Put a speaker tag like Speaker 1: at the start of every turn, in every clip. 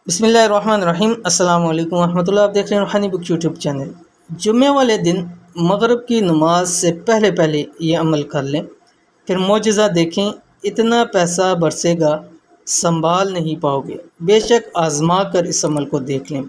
Speaker 1: बिस्मिल्लाहिर्रहमानिर्रहीम अस्सलाम वालेकुम रहमतुल्लाह। आप देख रहे हैं रूहानी बुक यूट्यूब चैनल। जुम्मे वाले दिन मगरिब की नमाज से पहले पहले ये अमल कर लें, फिर मोजज़ा देखें। इतना पैसा बरसेगा संभाल नहीं पाओगे। बेशक आज़मा कर इस अमल को देख लें।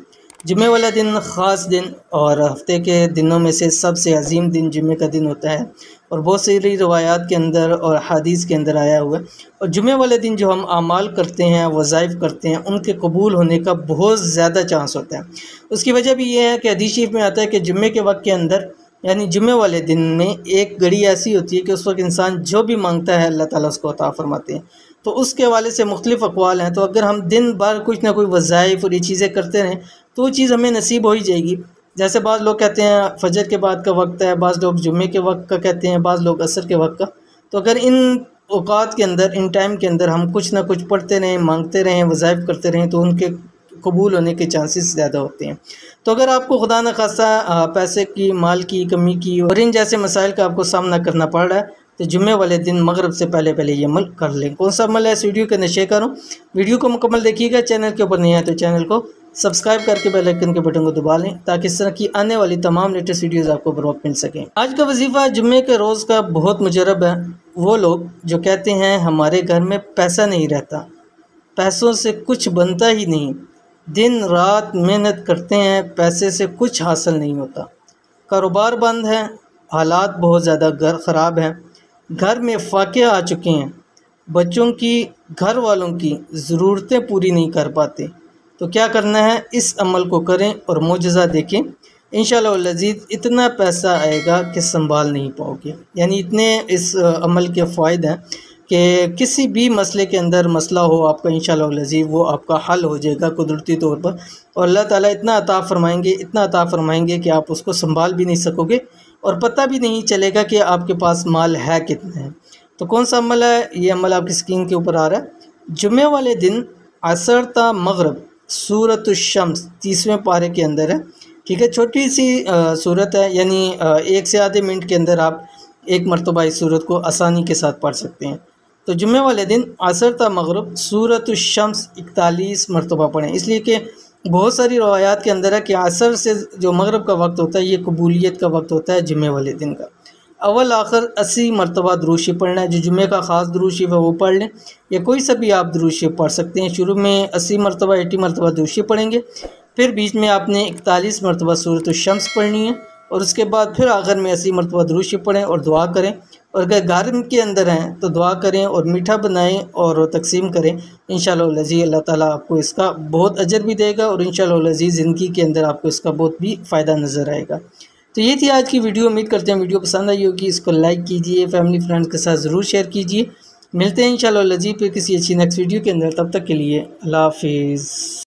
Speaker 1: जुम्मे वाला दिन ख़ास दिन और हफ्ते के दिनों में से सबसे अजीम दिन जुम्मे का दिन होता है और बहुत सारी रवायात के अंदर और हदीस के अंदर आया हुआ है। और जुम्मे वाले दिन जो हम आमाल करते हैं, वज़ाइफ करते हैं, उनके कबूल होने का बहुत ज़्यादा चांस होता है। उसकी वजह भी ये है कि हदीस शरीफ में आता है कि जुम्मे के वक्त के अंदर यानी जुम्मे वाले दिन में एक घड़ी ऐसी होती है कि उस वक्त इंसान जो भी मांगता है अल्लाह ताला उसको अता फरमाते हैं। तो उसके हवाले से मुख्तलिफ़ अक़वाल हैं। तो अगर हम दिन भर कुछ ना कोई वज़ाइफ और ये चीज़ें करते रहें तो वो चीज़ हमें नसीब हो ही जाएगी। जैसे बाज़ लोग कहते हैं फ़जर के बाद का वक्त है, बाज़ लोग जुम्मे के वक्त का कहते हैं, बाज़ लोग असर के वक्त का। तो अगर इन औक़ात के अंदर, इन टाइम के अंदर हम कुछ ना कुछ पढ़ते रहें, मांगते रहें, वज़ाइफ करते रहें तो उनके कबूल होने के चांसेस ज़्यादा होते हैं। तो अगर आपको खुदा न खास्ता पैसे की, माल की कमी की और इन जैसे मसाइल का आपको सामना करना पड़ रहा है तो जुम्मे वाले दिन मगरिब से पहले पहले ये अमल कर लें। कौन सा अमल है इस वीडियो के अंदर शेयर करूँ। वीडियो को मुकम्मल देखिएगा। चैनल के ऊपर नहीं है तो चैनल को सब्सक्राइब करके बेल आइकन के बटन को दबा लें ताकि इस तरह की आने वाली तमाम लेटेस्ट वीडियोज़ आपको बर वक्त मिल सकें। आज का वजीफ़ा जुम्मे के रोज़ का बहुत मुजरब है। वो लोग जो कहते हैं हमारे घर में पैसा नहीं रहता, पैसों से कुछ बनता ही नहीं, दिन रात मेहनत करते हैं, पैसे से कुछ हासिल नहीं होता, कारोबार बंद है, हालात बहुत ज़्यादा ख़राब हैं, घर में फाके आ चुके हैं, बच्चों की, घर वालों की ज़रूरतें पूरी नहीं कर पाते। तो क्या करना है, इस अमल को करें और मोजज़ा देखें। इंशाअल्लाह लज़ीज़ इतना पैसा आएगा कि संभाल नहीं पाओगे। यानी इतने इस अमल के फ़ायदे हैं कि किसी भी मसले के अंदर मसला हो आपका, इंशाअल्लाह लज़ीज़ वो आपका हल हो जाएगा कुदरती तौर पर। और अल्लाह ताला इतना अता फ़रमाएंगे, इतना अता फ़रमाएंगे कि आप उसको संभाल भी नहीं सकोगे और पता भी नहीं चलेगा कि आपके पास माल है कितना है। तो कौन सा अमल है, ये अमल आपकी स्क्रीन के ऊपर आ रहा है। जुम्मे वाले दिन असर ता मगरिब सूरत शम्स 30वें पारे के अंदर है। ठीक है, छोटी सी सूरत है, यानी 1 से आधे मिनट के अंदर आप एक मरतबा इस सूरत को आसानी के साथ पढ़ सकते हैं। तो जुम्मे वाले दिन असर ता मगरिब सूरत शम्स 41 मरतबा पढ़ें, इसलिए कि बहुत सारी रवायात के अंदर है कि असर से जो मगरिब का वक्त होता है ये कबूलियत का वक्त होता है जुम्मे वाले दिन का। अव्वल आखिर 80 मरतबा दुरूद शरीफ पढ़ना है। जो जुम्मे का ख़ास दुरूद शरीफ है वो पढ़ लें, या कोई सा भी आप दुरूद शरीफ पढ़ सकते हैं। शुरू में 80 मरतबा 80 मरतबा दुरूद शरीफ पढ़ेंगे, फिर बीच में आपने 41 मरतबा सूरत शम्स पढ़नी है और उसके बाद फिर आखिर में 80 मरतबा दुरूद शरीफ पढ़ें और दुआ करें। और अगर घर के अंदर हैं तो दुआ करें और मीठा बनाएं और तकसीम करें। इंशाअल्लाह लज़ीज़ अल्लाह ताला आपको इसका बहुत अजर भी देगा और इंशाअल्लाह लज़ीज़ ज़िंदगी के अंदर आपको इसका बहुत भी फ़ायदा नज़र आएगा। तो ये थी आज की वीडियो। उम्मीद करते हैं वीडियो पसंद आई होगी। इसको लाइक कीजिए, फैमिली फ्रेंड्स के साथ ज़रूर शेयर कीजिए। मिलते हैं इंशाअल्लाह लज़ीज़ फिर किसी अच्छी नेक्स्ट वीडियो के अंदर। तब तक के लिए अल्लाह हाफ़िज़।